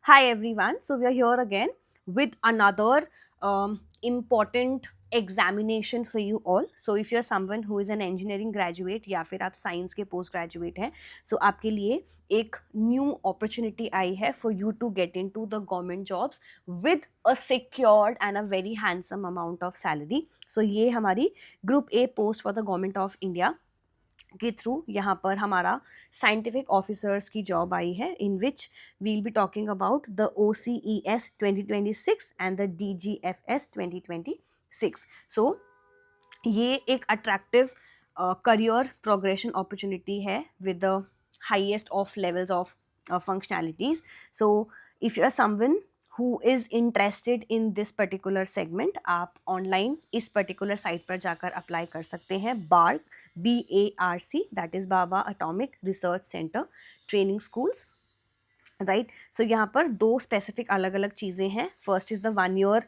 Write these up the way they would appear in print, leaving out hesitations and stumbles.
Hi everyone. So we are here again with another important examination for you all. So if you're someone who is an engineering graduate या फिर आप science के post graduate हैं, so आपके लिए एक new opportunity आई है for you to get into the government jobs with a secured and a very handsome amount of salary. So ये हमारी group A post for the government of India के through यहाँ पर हमारा साइंटिफिक ऑफिसर्स की job आई है, in which will be talking about the OCES 2026 and the DGFS 2026. So ये एक अट्रैक्टिव करियर प्रोग्रेशन अपॉर्चुनिटी है with the highest of levels of functionalities. So if you are someone who is interested in this particular segment, आप online इस particular site पर जाकर apply कर सकते हैं. BARC, that is Bhabha atomic research centre training schools, right. So यहाँ पर दो स्पेसिफिक अलग अलग चीज़ें हैं. First is the 1 year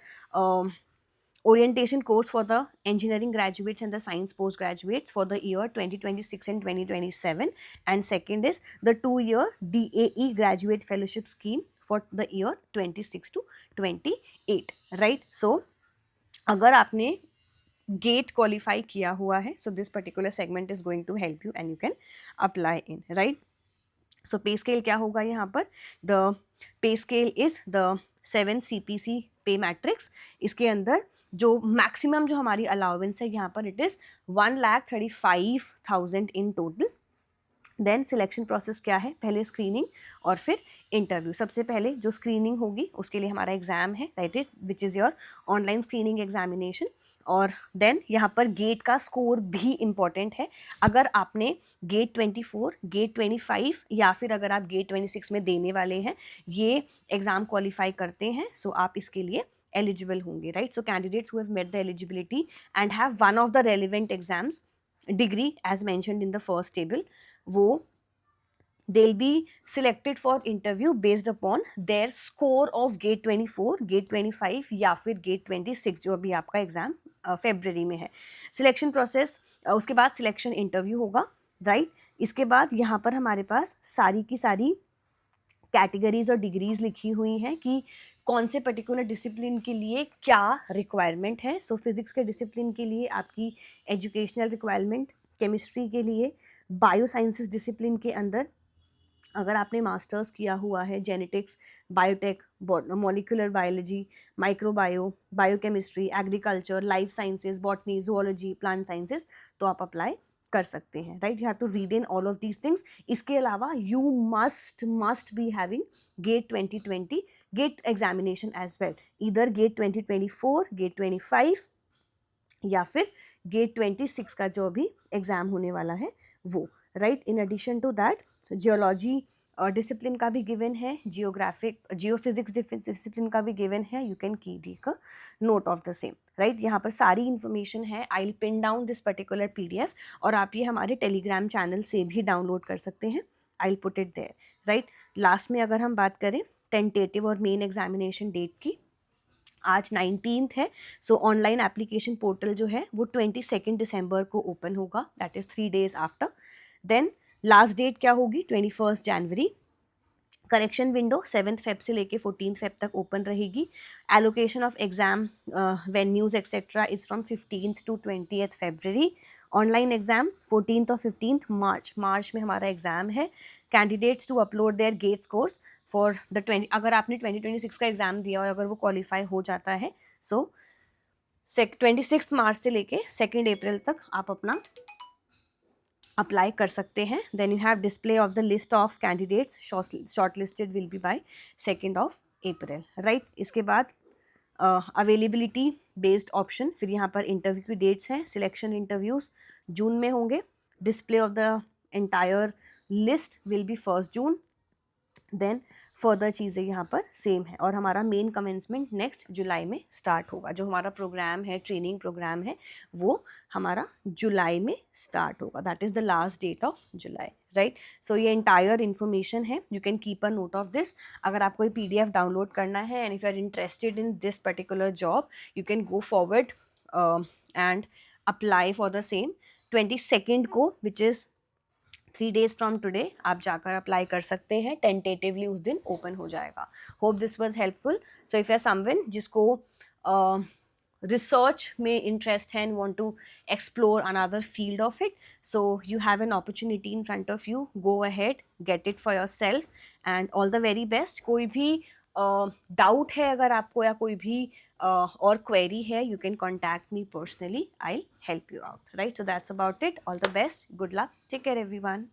orientation course for the engineering graduates and the science postgraduates for the year 2026 and 2027, and second is the 2-year DAE graduate fellowship scheme for the year 26 to 28, right. So अगर आपने gate qualify किया हुआ है, so this particular segment is going to help you and you can apply in, right. सो पे scale क्या होगा यहाँ पर? The pay scale is the 7 CPC पे मैट्रिक्स. इसके अंदर जो मैक्सिमम जो हमारी अलाउंस है यहाँ पर it is 1,35,000 in total. Then selection process क्या है? पहले स्क्रीनिंग और फिर इंटरव्यू. सबसे पहले जो स्क्रीनिंग होगी उसके लिए हमारा एग्जाम है, that is which is your online screening examination. और देन यहाँ पर गेट का स्कोर भी इम्पॉर्टेंट है. अगर आपने गेट 24, गेट 25 या फिर अगर आप गेट 26 में देने वाले हैं, ये एग्ज़ाम क्वालिफाई करते हैं, सो आप इसके लिए एलिजिबल होंगे, right. So candidates who have met the eligibility and have one of the relevant exams degree as mentioned in the first table, वो they'll be selected for interview based upon their score of gate 24, gate 25 या फिर gate 26 जो अभी आपका exam February में है. Selection process, उसके बाद सिलेक्शन इंटरव्यू होगा, राइट. इसके बाद यहाँ पर हमारे पास सारी की सारी कैटेगरीज और डिग्रीज लिखी हुई हैं कि कौन से पर्टिकुलर डिसिप्लिन के लिए क्या रिक्वायरमेंट है. सो फिजिक्स के डिसिप्लिन के लिए आपकी एजुकेशनल रिक्वायरमेंट, केमिस्ट्री के लिए, बायो साइंसेस डिसिप्लिन के अंदर अगर आपने मास्टर्स किया हुआ है genetics, biotech, molecular biology, microbio, biochemistry, agriculture, life sciences, botany, zoology, plant sciences, तो आप अप्लाई कर सकते हैं, right. You have to read in all of these things. इसके अलावा you must be having GATE 2020 GATE examination as well, इधर GATE 2024, GATE 25 या फिर गेट 26 का जो भी एग्जाम होने वाला है वो, right. In addition to that geology discipline का भी गिवन है, जियोफिजिक्स डिसिप्लिन का भी गिवन है. You can keep a note of the same, right. यहाँ पर सारी इन्फॉर्मेशन है. I will pin down this particular PDF और आप ये हमारे टेलीग्राम चैनल से भी डाउनलोड कर सकते हैं. I will put it there, right. Last में अगर हम बात करें टेंटेटिव और मेन एग्जामिनेशन डेट की, आज 19th है. सो ऑनलाइन एप्लीकेशन पोर्टल जो है वो 22 दिसंबर को ओपन होगा, दैट इज़ 3 days आफ्टर. देन लास्ट डेट क्या होगी? 21 जनवरी. करेक्शन विंडो 7 Feb से लेके 14 Feb तक ओपन रहेगी. Allocation of exam venues etcetera is from 15th to 20th February. Online exam 14th और 15th मार्च में हमारा एग्जाम है. Candidates to upload their GATE scores for the 20, अगर आपने 2026 का एग्जाम दिया और अगर वो क्वालिफाई हो जाता है, सो 26 मार्च से लेके 2 अप्रैल तक आप अपना अप्लाई कर सकते हैं. Then you have display of the list of candidates, shortlisted will be by 2 April, right. इसके बाद अवेलेबिलिटी बेस्ड ऑप्शन, फिर यहाँ पर इंटरव्यू की डेट्स हैं. सिलेक्शन इंटरव्यूज जून में होंगे. Display of the entire list will be 1 June. Then further चीज़ें यहाँ पर सेम है और हमारा मेन कमेंसमेंट नेक्स्ट जुलाई में स्टार्ट होगा. जो हमारा प्रोग्राम है, ट्रेनिंग प्रोग्राम है, वो हमारा जुलाई में स्टार्ट होगा, that is the last date of July, right. So ये एंटायर इन्फॉर्मेशन है. You can keep a note of this. अगर आपको ये PDF डाउनलोड करना है and if you are interested in this particular job, you can go forward and apply for the same. 22 को, which is 3 days from today आप जाकर apply कर सकते हैं, टेंटेटिवली उस दिन ओपन हो जाएगा. Hope this was helpful. So if you are someone जिसको रिसर्च में इंटरेस्ट है and want to explore another field of it, so you have an opportunity in front of you. Go ahead, get it for yourself and all the very best. कोई भी doubt है अगर आपको या कोई भी और क्वेरी है, you can contact me personally. I help you out. Right, so that's about it. All the best, good luck, take care everyone.